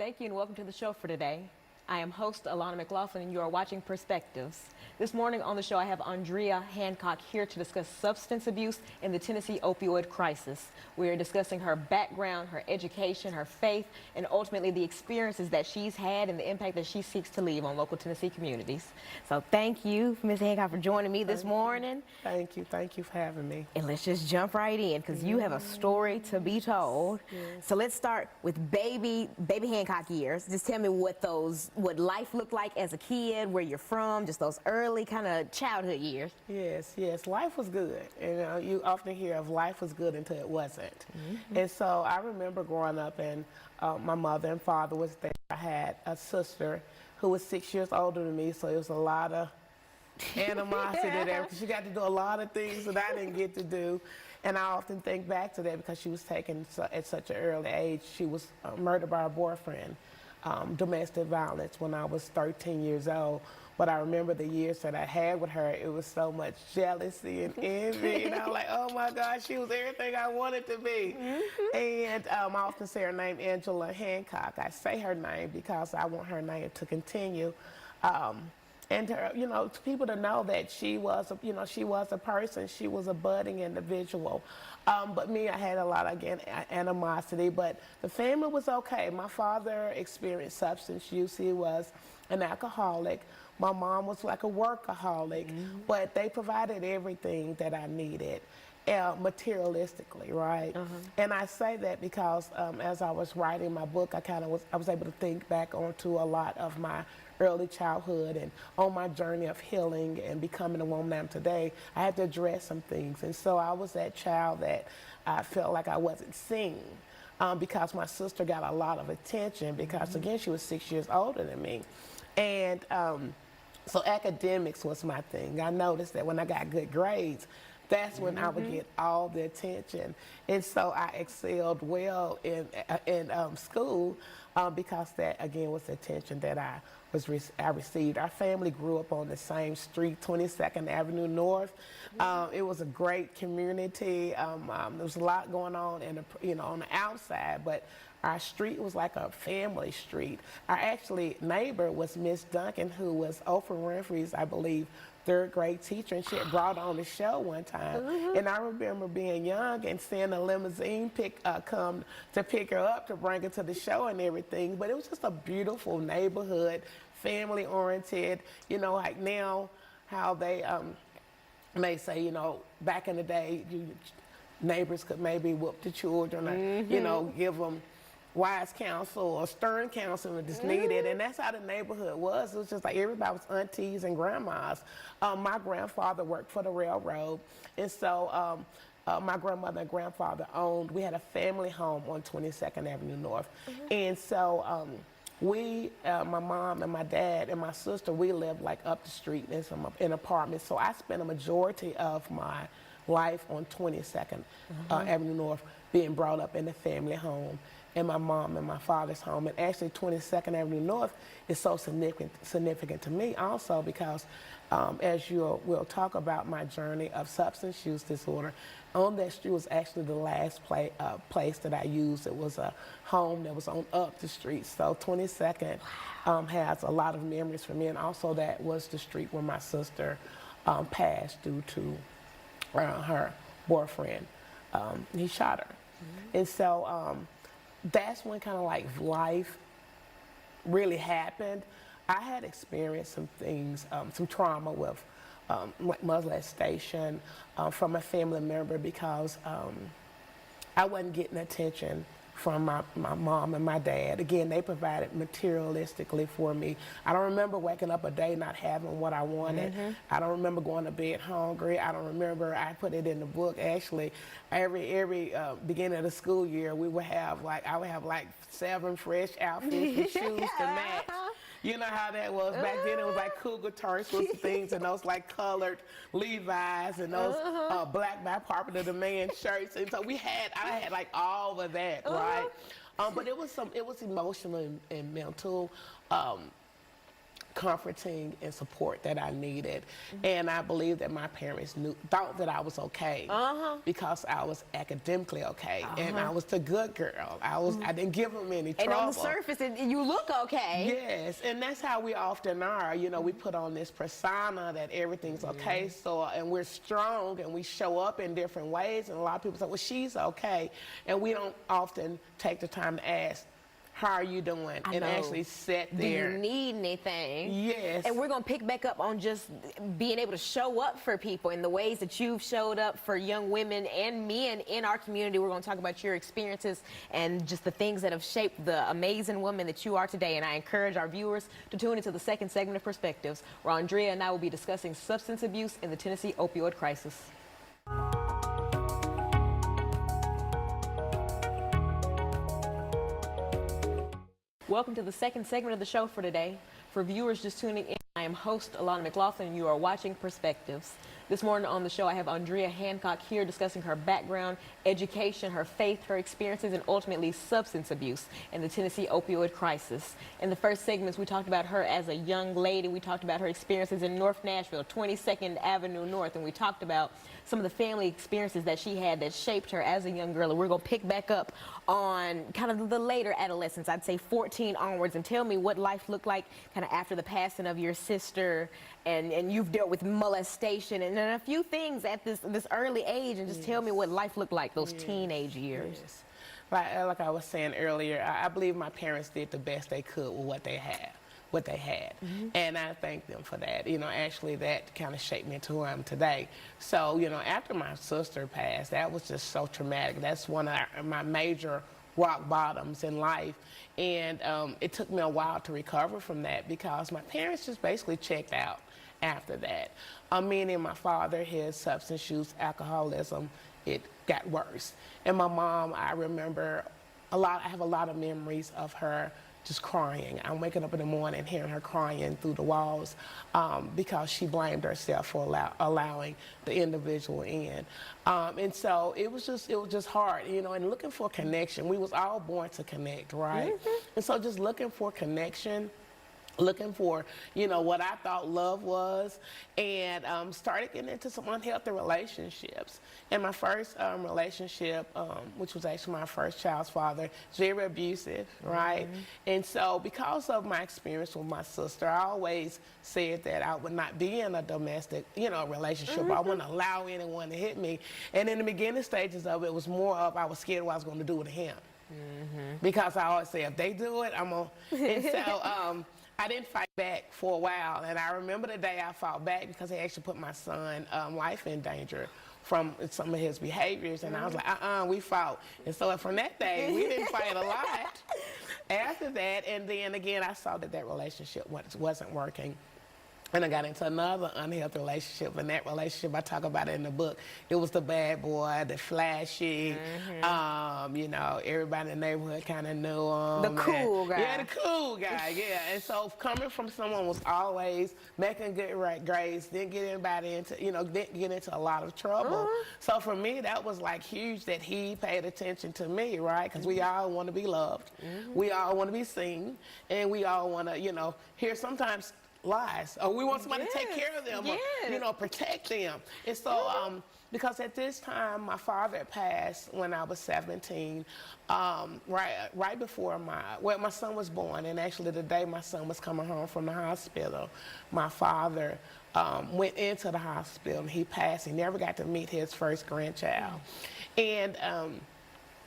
Thank you and welcome to the show for today. I am host Alana McLaughlin and you are watching Perspectives. This morning on the show I have Andrea Hancock here to discuss substance abuse and the Tennessee opioid crisis. We are discussing her background, her education, her faith, and ultimately the experiences that she's had and the impact that she seeks to leave on local Tennessee communities. So thank you, Ms. Hancock, for joining me this morning. Thank you for having me. And let's just jump right in because you have a story to be told. Yes. So let's start with baby Hancock years. Just tell me what life looked like as a kid, where you're from, just those early kind of childhood years. Yes, life was good. You often hear of life was good until it wasn't. And so I remember growing up and my mother and father was there. I had a sister who was 6 years older than me, so it was a lot of animosity there because she got to do a lot of things that I didn't get to do. And I often think back to that because she was taken at such an early age. She was murdered by her boyfriend, domestic violence, when I was 13 years old. But I remember the years that I had with her, it was so much jealousy and envy. And I was like, oh my gosh, she was everything I wanted to be. And I often say her name, Angela Hancock. I say her name because I want her name to continue. And to people to know that she was a person, she was a budding individual. But me, I had a lot of, again, animosity, but the family was okay. My father experienced substance use. He was an alcoholic. My mom was like a workaholic, but they provided everything that I needed. Materialistically, right? And I say that because as I was writing my book, I was able to think back onto a lot of my early childhood and on my journey of healing and becoming the woman I am today. I had to address some things, and so I was that child that I felt like I wasn't seen because my sister got a lot of attention because again she was 6 years older than me, and so academics was my thing. I noticed that when I got good grades, that's when I would get all the attention. And so I excelled well in school because that, again, was the attention that I received. Our family grew up on the same street, 22nd Avenue North. It was a great community. There was a lot going on on the outside, but our street was like a family street. Our actually neighbor was Miss Duncan, who was Oprah Winfrey's, I believe, third grade teacher, and she had brought on the show one time. And I remember being young and seeing a limousine come to pick her up to bring her to the show and everything. But it was just a beautiful neighborhood, family oriented. Like now, how they may say, back in the day, neighbors could maybe whoop the children or give them wise counsel or stern counsel if it's needed, and that's how the neighborhood was. It was just like everybody was aunties and grandmas. My grandfather worked for the railroad, and so my grandmother and grandfather we had a family home on 22nd Avenue North, and so we, my mom and my dad and my sister, we lived like up the street in apartments. So I spent a majority of my life on 22nd Avenue North, being brought up in the family home, and my mom and my father's home. And actually 22nd Avenue North is so significant to me also because as we'll talk about my journey of substance use disorder, on that street was actually the last place that I used. It was a home that was on up the street. So 22nd has a lot of memories for me, and also that was the street where my sister passed due to her boyfriend. He shot her. And so that's when kind of like life really happened. I had experienced some things, some trauma with molestation from a family member because I wasn't getting attention from my mom and my dad. Again, they provided materialistically for me. I don't remember waking up a day not having what I wanted. I don't remember going to bed hungry. I don't remember, I put it in the book actually, every beginning of the school year I would have like 7 fresh outfits and shoes to match. You know how that was. Back then it was like Cougar Turks was the things, and those like colored Levi's and those black by Popular Demand shirts. And so I had like all of that, right? But it was emotional and mental comforting and support that I needed. And I believe that my parents thought that I was okay because I was academically okay, and I was the good girl. I didn't give them any trouble. And on the surface, you look okay. Yes, and that's how we often are. You know, we put on this persona that everything's okay, and we're strong, and we show up in different ways, and a lot of people say, well, she's okay, and we don't often take the time to ask, how are you doing? And actually sit there. Do you need anything? Yes. And we're going to pick back up on just being able to show up for people in the ways that you've showed up for young women and men in our community. We're going to talk about your experiences and just the things that have shaped the amazing woman that you are today. And I encourage our viewers to tune into the second segment of Perspectives, where Andrea and I will be discussing substance abuse in the Tennessee opioid crisis. Welcome to the second segment of the show for today. For viewers just tuning in, I am host Alana McLaughlin, and you are watching Perspectives. This morning on the show, I have Andrea Hancock here discussing her background, education, her faith, her experiences, and ultimately substance abuse in the Tennessee opioid crisis. In the first segments, we talked about her as a young lady. We talked about her experiences in North Nashville, 22nd Avenue North, and we talked about some of the family experiences that she had that shaped her as a young girl. And we're going to pick back up on kind of the later adolescence, I'd say 14 onwards, and tell me what life looked like kind of after the passing of your sister, and you've dealt with molestation and a few things at this early age, and just tell me what life looked like those teenage years. Yes. Like I was saying earlier, I believe my parents did the best they could with what they had. And I thank them for that. You know, actually that kind of shaped me into who I am today. So, you know, after my sister passed, that was just so traumatic. That's one of my major rock bottoms in life. And it took me a while to recover from that because my parents just basically checked out after that. Meaning my father, his substance use, alcoholism, it got worse. And my mom, I remember I have a lot of memories of her just crying. I'm waking up in the morning hearing her crying through the walls because she blamed herself for allowing the individual in. And so it was just hard, you know, and looking for connection. We was all born to connect, right? And so just looking for connection, looking for, you know, what I thought love was, and started getting into some unhealthy relationships. And my first relationship, which was actually my first child's father, very abusive, right? And so because of my experience with my sister, I always said that I would not be in a domestic, you know, relationship. I wouldn't allow anyone to hit me. And in the beginning stages of it, it was more of I was scared what I was going to do to him. Because I always say, if they do it, I'm going to. And so I didn't fight back for a while, and I remember the day I fought back because he actually put my son's life in danger from some of his behaviors, and I was like, we fought. And so from that day, we didn't fight a lot. After that, and then again, I saw that relationship wasn't working. And I got into another unhealthy relationship. And that relationship, I talk about it in the book. It was the bad boy, the flashy, you know, everybody in the neighborhood kind of knew him. The cool guy. Yeah, the cool guy, yeah. And so coming from someone who was always making good grades, didn't get anybody into, you know, didn't get into a lot of trouble. So for me, that was like huge that he paid attention to me, right? Because we all want to be loved. We all want to be seen. And we all want to, you know, hear sometimes lies, or we want somebody to take care of them, or, you know, protect them. And so because at this time my father had passed when I was 17, right before my son was born, and actually the day my son was coming home from the hospital, my father went into the hospital and he passed. He never got to meet his first grandchild. And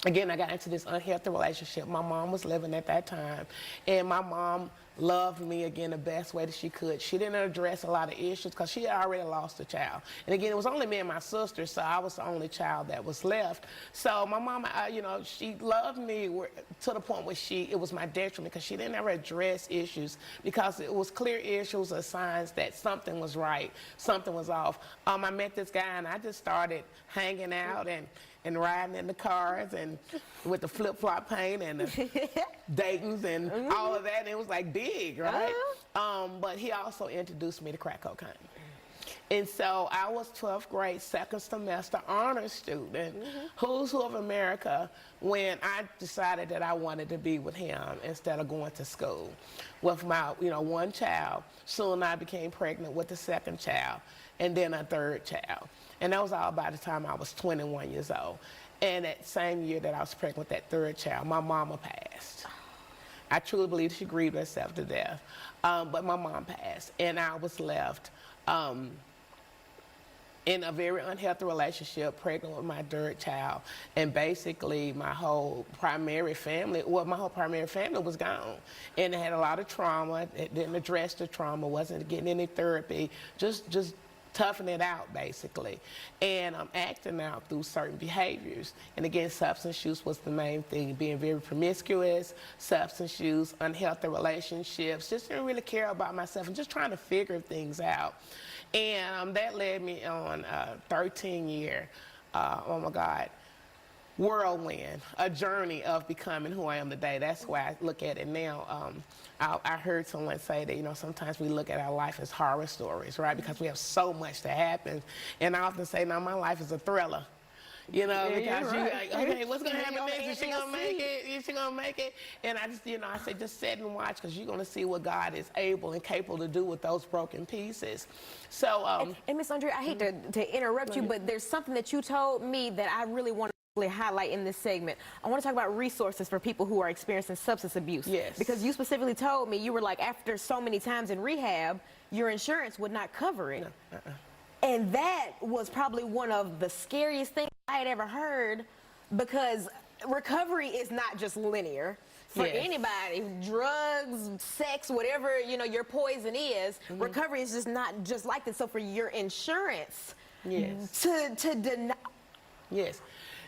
again, I got into this unhealthy relationship. My mom was living at that time, and my mom loved me, again, the best way that she could. She didn't address a lot of issues because she had already lost a child. And again, it was only me and my sister, so I was the only child that was left. So my mom, you know, she loved me to the point where it was my detriment because she didn't ever address issues because it was clear issues or signs that something was right, something was off. I met this guy, and I just started hanging out and riding in the cars and with the flip-flop paint and the Dayton's and all of that. And it was like big, right? But he also introduced me to crack cocaine. And so I was 12th grade, second semester honors student, who's who of America, when I decided that I wanted to be with him instead of going to school with my, one child. Soon I became pregnant with the second child and then a third child. And that was all by the time I was 21 years old. And that same year that I was pregnant with that third child, my mama passed. I truly believe she grieved herself to death. But my mom passed, and I was left in a very unhealthy relationship, pregnant with my third child. And basically, my whole primary family was gone. And it had a lot of trauma. It didn't address the trauma, wasn't getting any therapy, just toughing it out, basically. And I'm acting out through certain behaviors. And again, substance use was the main thing, being very promiscuous, substance use, unhealthy relationships, just didn't really care about myself and just trying to figure things out. And that led me on a 13-year, oh my God, whirlwind, a journey of becoming who I am today. That's why I look at it now. I heard someone say that, sometimes we look at our life as horror stories, right? Because we have so much that happens. And I often say, now my life is a thriller. Because you're like, okay, what's going to happen next? Is she going to make it? Is she going to make it? And I just, I say, just sit and watch, because you're going to see what God is able and capable to do with those broken pieces. So, and Miss Andrea, I hate to interrupt you, but there's something that you told me that I really want to highlight in this segment. I want to talk about resources for people who are experiencing substance abuse. Yes. Because you specifically told me, you were like, after so many times in rehab, your insurance would not cover it. No, And that was probably one of the scariest things I had ever heard, because recovery is not just linear. For anybody, drugs, sex, whatever, your poison is, recovery is just not just like that. So for your insurance to deny. Yes.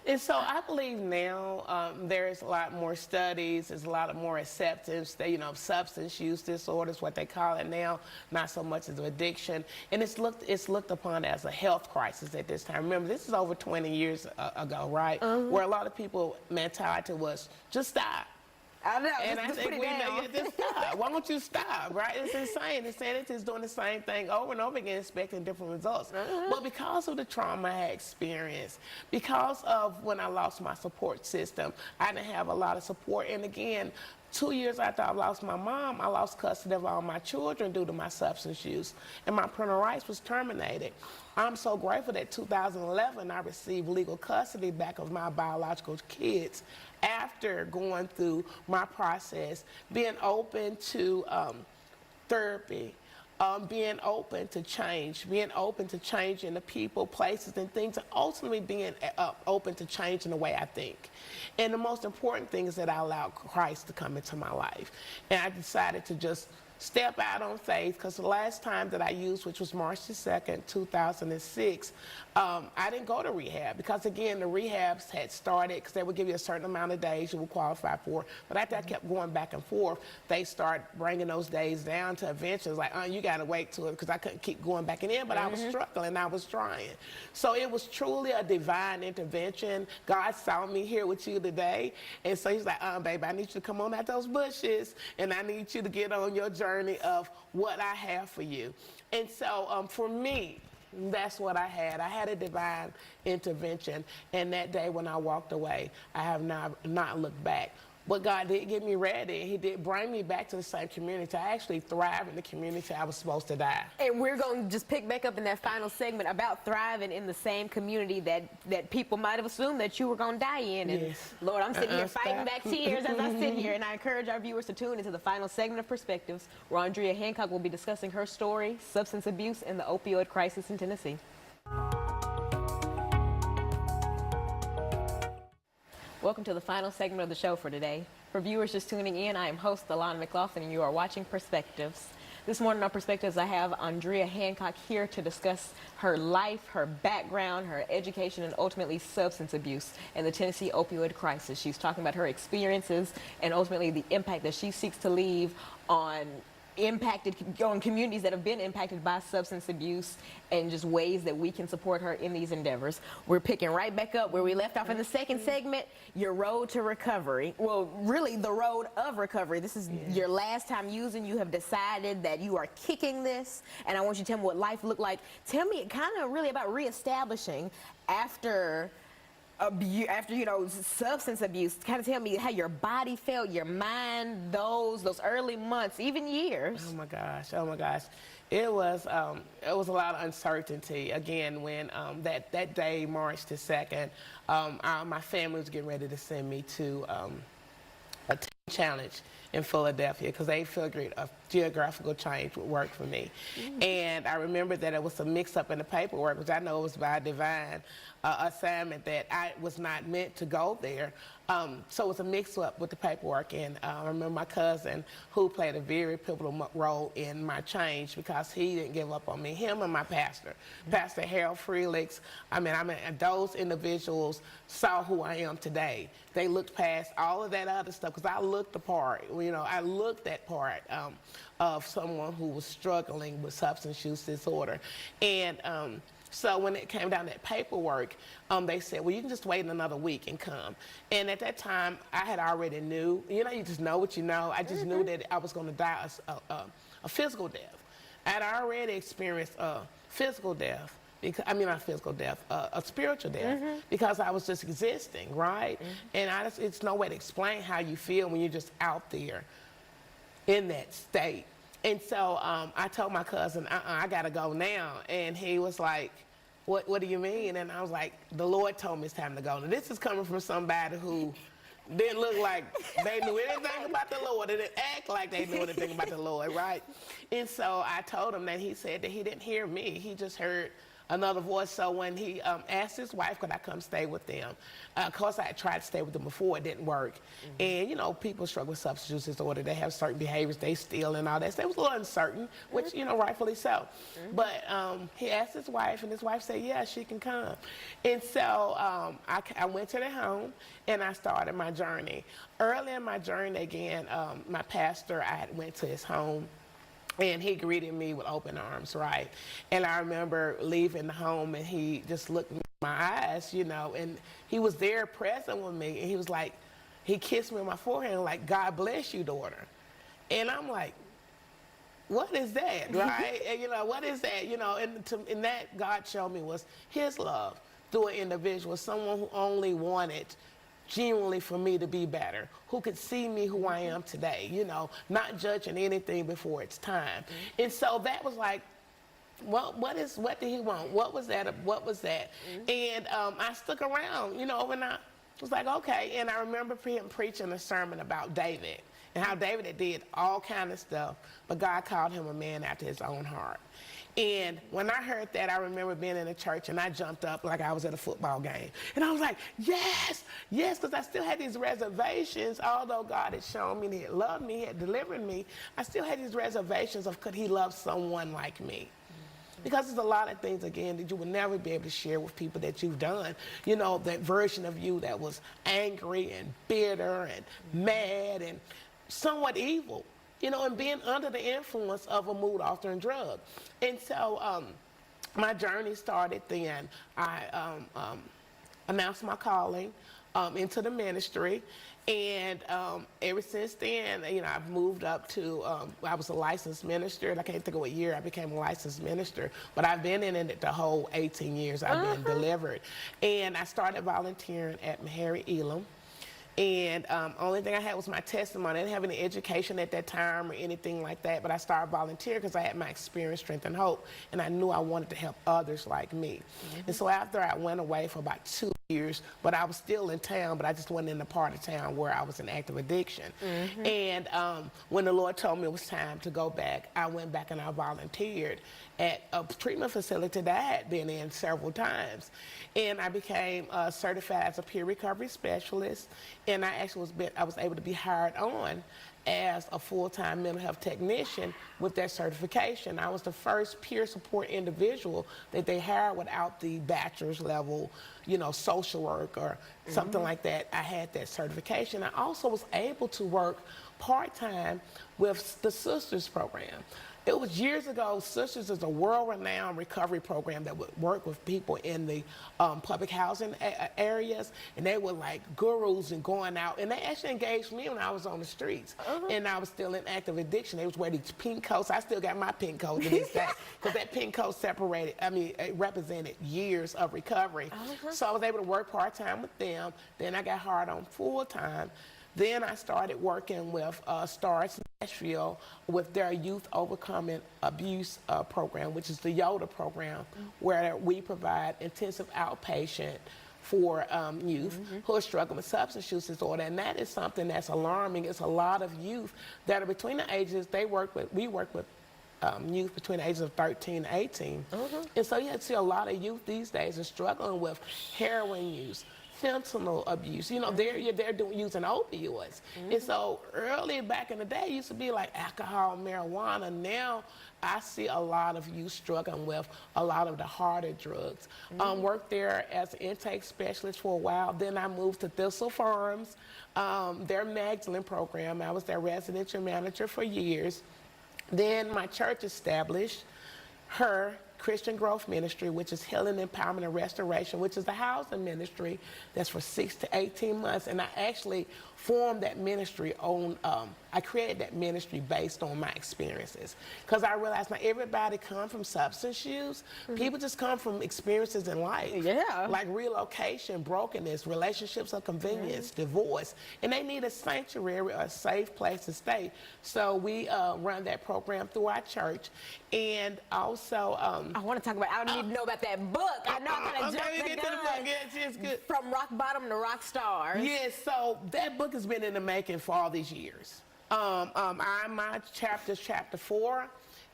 And so I believe now there's a lot more studies, there's a lot more acceptance, substance use disorders, what they call it now, not so much as addiction. And it's looked upon as a health crisis at this time. Remember, this is over 20 years ago, right? Where a lot of people mentality was, just stop. I know, and I think just stop. Why don't you stop, right? It's insane. Insanity is doing the same thing over and over again, expecting different results. But because of the trauma I had experienced, because of when I lost my support system, I didn't have a lot of support. And again, 2 years after I lost my mom, I lost custody of all my children due to my substance use, and my parental rights was terminated. I'm so grateful that 2011 I received legal custody back of my biological kids after going through my process, being open to therapy, being open to change, being open to changing the people, places, and things, and ultimately being open to changing the way I think. And the most important thing is that I allowed Christ to come into my life. And I decided to just step out on faith, because the last time that I used, which was March the 2nd, 2006, I didn't go to rehab, because again, the rehabs had started, because they would give you a certain amount of days you would qualify for. But after I kept going back and forth, they started bringing those days down to eventually, like, you got to wait to it, because I couldn't keep going back in. But I was struggling, I was trying. So it was truly a divine intervention. God saw me here with you today. And so he's like, baby, I need you to come on out those bushes, and I need you to get on your journey of what I have for you. And so for me, that's what I had. I had a divine intervention. And that day when I walked away, I have not looked back. But God did get me ready. He did bring me back to the same community. I actually thrive in the community I was supposed to die. And we're going to just pick back up in that final segment about thriving in the same community that people might have assumed that you were going to die in. And Yes. Lord, I'm sitting here fighting back tears as I sit here. And I encourage our viewers to tune into the final segment of Perspectives, where Andrea Hancock will be discussing her story, substance abuse, and the opioid crisis in Tennessee. Welcome to the final segment of the show for today. For viewers just tuning in, I am host Alana McLaughlin, and you are watching Perspectives. This morning on Perspectives, I have Andrea Hancock here to discuss her life, her background, her education, and ultimately substance abuse and the Tennessee opioid crisis. She's talking about her experiences and ultimately the impact that she seeks to leave on impacted, on communities that have been impacted by substance abuse, and just ways that we can support her in these endeavors. We're picking right back up where we left off in the second segment, your road to recovery. Well, really the road of recovery. This is your last time using. You have decided that you are kicking this, and I want you to tell me what life looked like. Tell me kind of really about reestablishing after you know, substance abuse. Kind of tell me how your body felt, your mind, those early months, even years. Oh my gosh. It was a lot of uncertainty. Again, when that day, March the 2nd, my family was getting ready to send me to a teen challenge in Philadelphia because they figured a geographical change would work for me. And I remember that it was a mix-up in the paperwork, which I know was by divine assignment, that I was not meant to go there. So it was a mix-up with the paperwork, and I remember my cousin, who played a very pivotal role in my change because he didn't give up on me. Him and my pastor, Pastor Harold Freelix. I mean, those individuals saw who I am today. They looked past all of that other stuff because I looked the part. You know, I looked that part of someone who was struggling with substance use disorder, and so when it came down to that paperwork, they said, well, you can just wait another week and come. And at that time, I had already knew, you know, you just know what you know. I just knew that I was going to die a physical death. I had already experienced a physical death. Not physical death, a spiritual death, because I was just existing, right? And it's no way to explain how you feel when you're just out there in that state. And so I told my cousin, I gotta go now. And he was like, what do you mean? And I was like, the Lord told me it's time to go. Now this is coming from somebody who didn't look like they knew anything about the Lord. They didn't act like they knew anything about the Lord, right? And so I told him that. He said that he didn't hear me. He just heard another voice. So when he asked his wife, could I come stay with them? Of course, I had tried to stay with them before. It didn't work. And, you know, people struggle with substance use disorder. They have certain behaviors. They steal and all that. So it was a little uncertain, which, you know, rightfully so. But he asked his wife, and his wife said, yeah, she can come. And so I went to their home, and I started my journey. Early in my journey, again, my pastor, I went to his home, and he greeted me with open arms, right? And I remember leaving the home, and he just looked me in my eyes, you know, and he was there present with me, and he was like, he kissed me on my forehead, and like, God bless you, daughter. And I'm like, what is that, right? And, you know, what is that? You know, and that God showed me was his love through an individual, someone who only wanted genuinely for me to be better, who could see me who I am today, you know, not judging anything before it's time. And so that was like, well, what did he want? What was that? And I stuck around, you know, and I was like, okay. And I remember him preaching a sermon about David and how David did all kind of stuff, but God called him a man after his own heart. And when I heard that, I remember being in the church, and I jumped up like I was at a football game. And I was like, yes, because I still had these reservations. Although God had shown me, and he had loved me, he had delivered me, I still had these reservations of could he love someone like me? Because there's a lot of things, again, that you would never be able to share with people that you've done. You know, that version of you that was angry and bitter and mad and somewhat evil. You know, and being under the influence of a mood-altering drug. And so my journey started then. I announced my calling into the ministry. And ever since then, you know, I've moved up to, I was a licensed minister, and I can't think of what year I became a licensed minister, but I've been in it the whole 18 years I've been delivered. And I started volunteering at Meharry Elam. And only thing I had was my testimony. I didn't have any education at that time or anything like that, but I started volunteering because I had my experience, strength, and hope, and I knew I wanted to help others like me. And so after I went away for about 2 years, but I was still in town, but I just wasn't in the part of town where I was in active addiction. And when the Lord told me it was time to go back, I went back and I volunteered at a treatment facility that I had been in several times. And I became certified as a peer recovery specialist, and I actually was able to be hired on as a full-time mental health technician with that certification. I was the first peer support individual that they hired without the bachelor's level, you know, social work or something like that. I had that certification. I also was able to work part-time with the Sisters program. It was years ago. Sisters is a world-renowned recovery program that would work with people in the public housing areas, and they were like gurus and going out. And they actually engaged me when I was on the streets, and I was still in active addiction. They was wearing these pink coats. I still got my pink coat to this day, because that pink coat it represented years of recovery. So I was able to work part-time with them. Then I got hired on full-time. Then I started working with Stars Nashville with their Youth Overcoming Abuse program, which is the YODA program, where we provide intensive outpatient for youth who are struggling with substance use disorder. And that is something that's alarming. It's a lot of youth that are between the ages, we work with youth between the ages of 13 and 18. And so you see a lot of youth these days are struggling with heroin use, fentanyl abuse. You know, they're using opioids. And so early back in the day, it used to be like alcohol, marijuana. Now I see a lot of youth struggling with a lot of the harder drugs. Worked there as an intake specialist for a while. Then I moved to Thistle Farms, their Magdalene program. I was their residential manager for years. Then my church established her Christian Growth Ministry, which is Healing, Empowerment, and Restoration, which is a housing ministry that's for 6 to 18 months. And I actually formed that ministry on, I created that ministry based on my experiences. Because I realized not everybody come from substance use. People just come from experiences in life. Yeah. Like relocation, brokenness, relationships of convenience, divorce. And they need a sanctuary, a safe place to stay. So we run that program through our church. And also, I want to talk about, I need to know about that book. I know I kind of jumped the gun. Yes, good. From rock bottom to rock stars. Yes, so that book has been in the making for all these years. My chapter is chapter 4,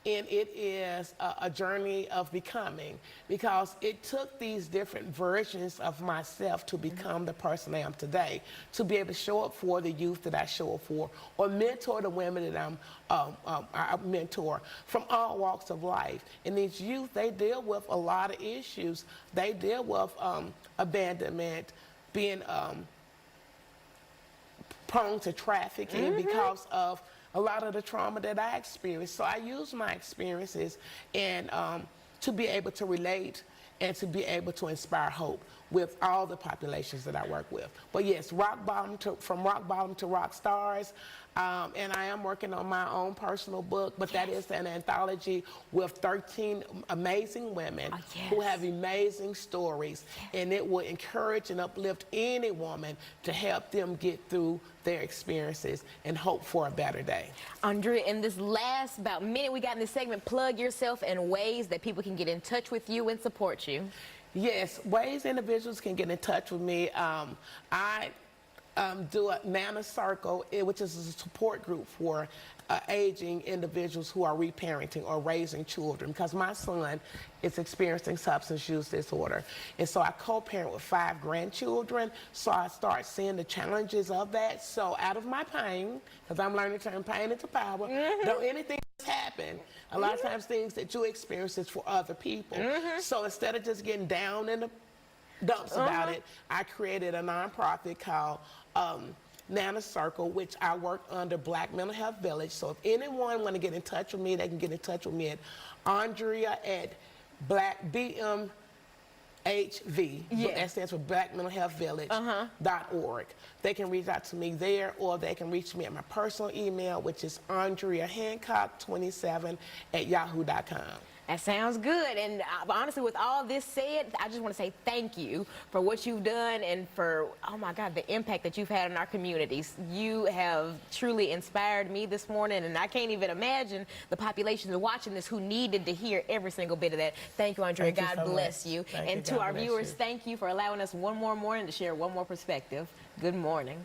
and it is a journey of becoming, because it took these different versions of myself to become the person I am today, to be able to show up for the youth that I show up for, or mentor the women that I mentor from all walks of life. And these youth, they deal with a lot of issues. They deal with abandonment, being prone to trafficking because of a lot of the trauma that I experienced. So I use my experiences and to be able to relate and to be able to inspire hope with all the populations that I work with. But yes, from rock bottom to rock stars. And I am working on my own personal book, but that is an anthology with 13 amazing women who have amazing stories, and it will encourage and uplift any woman to help them get through their experiences and hope for a better day. Andrea, in this last about minute we got in this segment, plug yourself and ways that people can get in touch with you and support you. Yes, ways individuals can get in touch with me. I do a Nana Circle, which is a support group for aging individuals who are reparenting or raising children, because my son is experiencing substance use disorder. And so I co-parent with 5 grandchildren, so I start seeing the challenges of that. So out of my pain, because I'm learning to turn pain into power, don't anything happen. A lot of times things that you experience is for other people. So instead of just getting down in the dumps about it, I created a nonprofit called Nana Circle, which I work under Black Mental Health Village. So if anyone want to get in touch with me, they can get in touch with me at Andrea at BMHV. That stands for Black Mental Health Village.org. They can reach out to me there, or they can reach me at my personal email, which is Andrea Hancock27 at yahoo.com. That sounds good. And honestly, with all this said, I just want to say thank you for what you've done and for, oh my God, the impact that you've had in our communities. You have truly inspired me this morning, and I can't even imagine the populations watching this who needed to hear every single bit of that. Thank you, Andrea. God bless you. And to our viewers, thank you for allowing us one more morning to share one more perspective. Good morning.